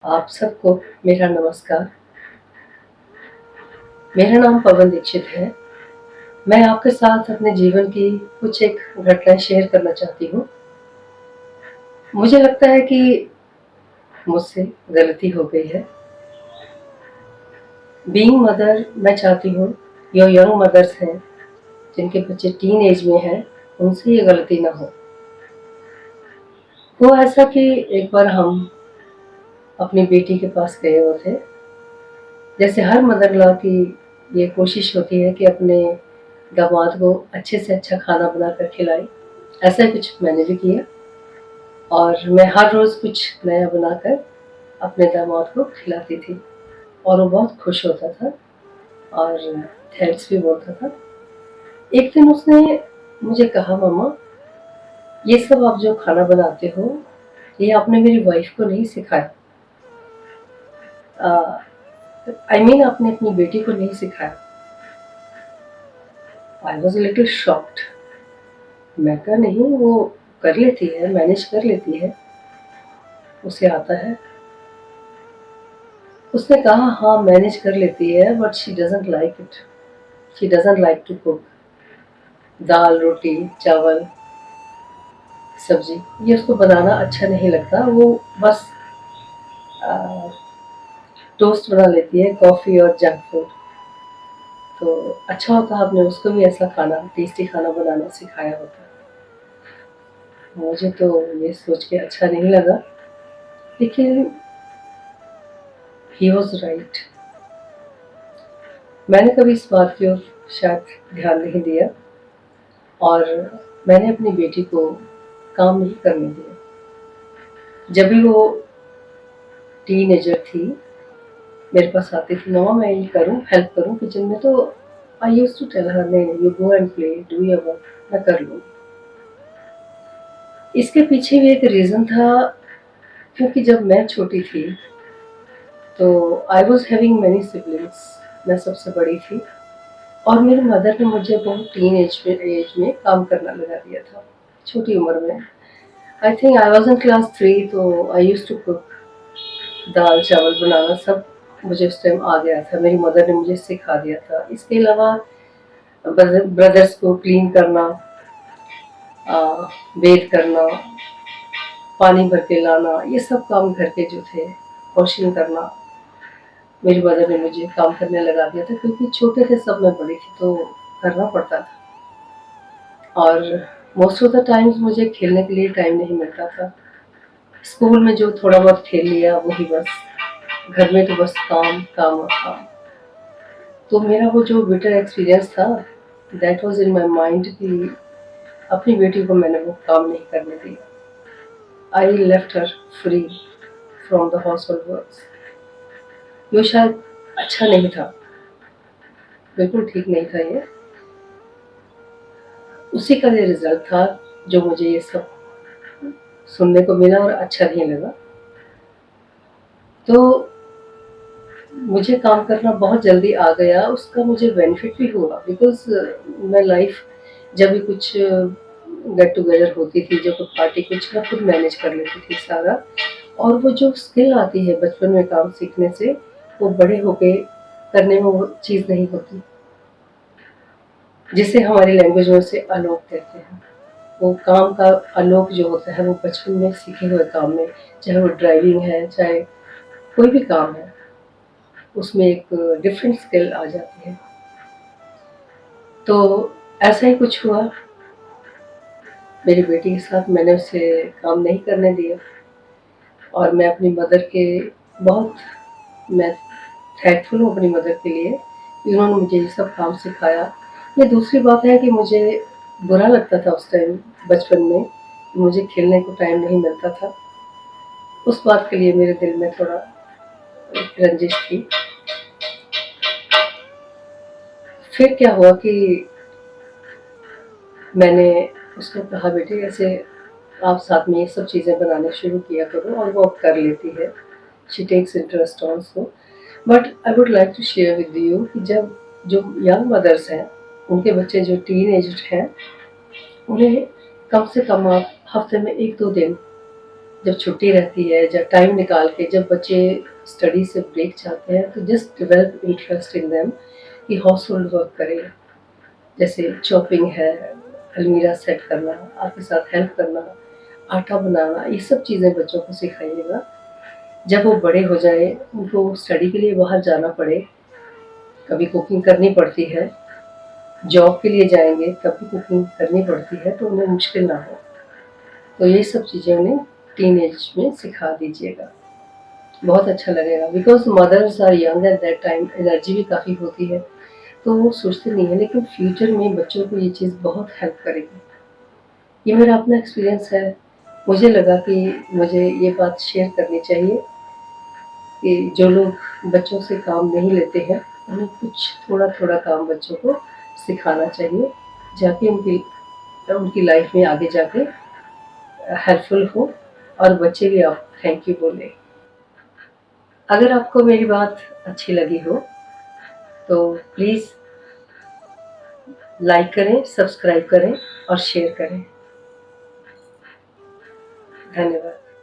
आप सबको मेरा नमस्कार। मेरा नाम पवन दीक्षित है। मैं आपके साथ अपने जीवन की कुछ एक घटनाएँ शेयर करना चाहती हूँ। मुझे लगता है कि मुझसे गलती हो गई है। बीइंग मदर मैं चाहती हूँ जो यंग मदर्स हैं, जिनके बच्चे टीन एज में हैं, उनसे ये गलती ना हो। हुआ ऐसा कि एक बार हम अपनी बेटी के पास गए हुए थे। जैसे हर मदर लॉ की ये कोशिश होती है कि अपने दामाद को अच्छे से अच्छा खाना बनाकर खिलाए। ऐसा ही कुछ मैंने भी किया और मैं हर रोज़ कुछ नया बनाकर अपने दामाद को खिलाती थी और वो बहुत खुश होता था और थैंक्स भी बोलता था। एक दिन उसने मुझे कहा, मम्मा ये सब आप जो खाना बनाते हो, ये आपने मेरी वाइफ को नहीं सिखाया। आई मीन आपने अपनी बेटी को नहीं सिखाया। I was little shocked. मैं कहा नहीं, वो कर लेती है, मैनेज कर लेती है, उसे आता है। उसने कहा हाँ मैनेज कर लेती है but she doesn't like it. She doesn't like to cook. दाल रोटी चावल सब्जी ये उसको बनाना अच्छा नहीं लगता। वो बस टोस्ट बना लेती है, कॉफ़ी और जंक फूड। तो अच्छा होता आपने उसको भी ऐसा खाना टेस्टी खाना बनाना सिखाया होता। मुझे तो ये सोच के अच्छा नहीं लगा, लेकिन ही वॉज राइट। मैंने कभी इस बात की ओर शायद ध्यान नहीं दिया और मैंने अपनी बेटी को काम नहीं करने दिया। जब भी वो टीनेजर थी, मेरे पास आती थी, मम्मा मैं ये करूँ, हेल्प करूँ किचन में, तो I used to tell her नहीं, you go and play, do your work, मैं कर लूँगी। इसके पीछे भी एक रीज़न था, क्योंकि जब मैं छोटी थी तो I was having many siblings. मैं सबसे बड़ी थी और मेरी मदर ने मुझे बहुत टीन एज में काम करना लगा दिया था, छोटी उम्र में। I think I was in class 3, तो आई यूज्ड टू कुक। दाल चावल बनाना सब मुझे उस टाइम आ गया था, मेरी मदर ने मुझे सिखा दिया था। इसके अलावा ब्रदर्स को क्लीन करना, बेथ करना, पानी भर के लाना, ये सब काम घर के जो थे, वॉशिंग करना, मेरी मदर ने मुझे काम करने लगा दिया था। क्योंकि छोटे थे सब, मैं बड़ी थी तो करना पड़ता था। और मोस्ट ऑफ द टाइम्स मुझे खेलने के लिए टाइम नहीं मिलता था। स्कूल में जो थोड़ा बहुत खेल लिया वही बस, घर में तो बस काम काम और काम। तो मेरा वो जो बिटर एक्सपीरियंस था, that was in my mind कि अपनी बेटी को मैंने वो काम नहीं करने दिया। I left her free from the house hold works. ये शायद अच्छा नहीं था, बिल्कुल ठीक नहीं था ये। उसी का ये रिजल्ट था जो मुझे ये सब सुनने को मिला और अच्छा नहीं लगा। तो मुझे काम करना बहुत जल्दी आ गया, उसका मुझे बेनिफिट भी हुआ। बिकॉज मैं लाइफ जब भी कुछ गेट टुगेदर होती थी, जब कोई पार्टी, कुछ मैं खुद मैनेज कर लेती थी सारा। और वो जो स्किल आती है बचपन में काम सीखने से, वो बड़े होके करने में वो चीज़ नहीं होती, जिसे हमारी लैंग्वेज में उसे अलोक कहते हैं। वो काम का अलोक जो होता है वो बचपन में सीखे हुए काम में, चाहे वो ड्राइविंग है, चाहे कोई भी काम है, उसमें एक डिफरेंट स्किल आ जाती है। तो ऐसा ही कुछ हुआ मेरी बेटी के साथ। मैंने उसे काम नहीं करने दिया और मैं अपनी मदर के बहुत मैं थैंकफुल हूँ अपनी मदर के लिए कि उन्होंने मुझे ये सब काम सिखाया। ये दूसरी बात है कि मुझे बुरा लगता था उस टाइम बचपन में, मुझे खेलने को टाइम नहीं मिलता था। उस बात के लिए मेरे दिल में थोड़ा रंजिश थी। फिर क्या हुआ कि मैंने उसको कहा, बेटे ऐसे आप साथ में ये सब चीज़ें बनाने शुरू किया करो, और वो अब कर लेती है। She takes interest also. But I would like to share with you कि जब जो यंग मदर्स हैं, उनके बच्चे जो टीन एज हैं, उन्हें कम से कम आप हफ्ते में 1-2 दिन जब छुट्टी रहती है, जब टाइम निकाल के जब बच्चे स्टडी से ब्रेक चाहते हैं, तो just develop interest in them कि हाउस होल्ड वर्क करें, जैसे चॉपिंग है, अलमीरा सेट करना, आपके साथ हेल्प करना, आटा बनाना, ये सब चीज़ें बच्चों को सिखाइएगा। जब वो बड़े हो जाए, उनको स्टडी के लिए बाहर जाना पड़े, कभी कुकिंग करनी पड़ती है, जॉब के लिए जाएंगे तब भी कुकिंग करनी पड़ती है, तो उन्हें मुश्किल ना हो। तो ये सब चीज़ें उन्हें टीन एज में सिखा दीजिएगा, बहुत अच्छा लगेगा। Because mothers are young at that time, energy भी काफ़ी होती है, तो वो सोचते नहीं है, लेकिन फ्यूचर में बच्चों को ये चीज़ बहुत हेल्प करेगी। ये मेरा अपना एक्सपीरियंस है। मुझे लगा कि मुझे ये बात शेयर करनी चाहिए कि जो लोग बच्चों से काम नहीं लेते हैं, उन्हें कुछ थोड़ा थोड़ा काम बच्चों को सिखाना चाहिए, जाके उनकी उनकी लाइफ में आगे जाके हेल्पफुल हो, और बच्चे भी आप थैंक यू बोले। अगर आपको मेरी बात अच्छी लगी हो तो प्लीज़ लाइक करें, सब्सक्राइब करें और शेयर करें। धन्यवाद।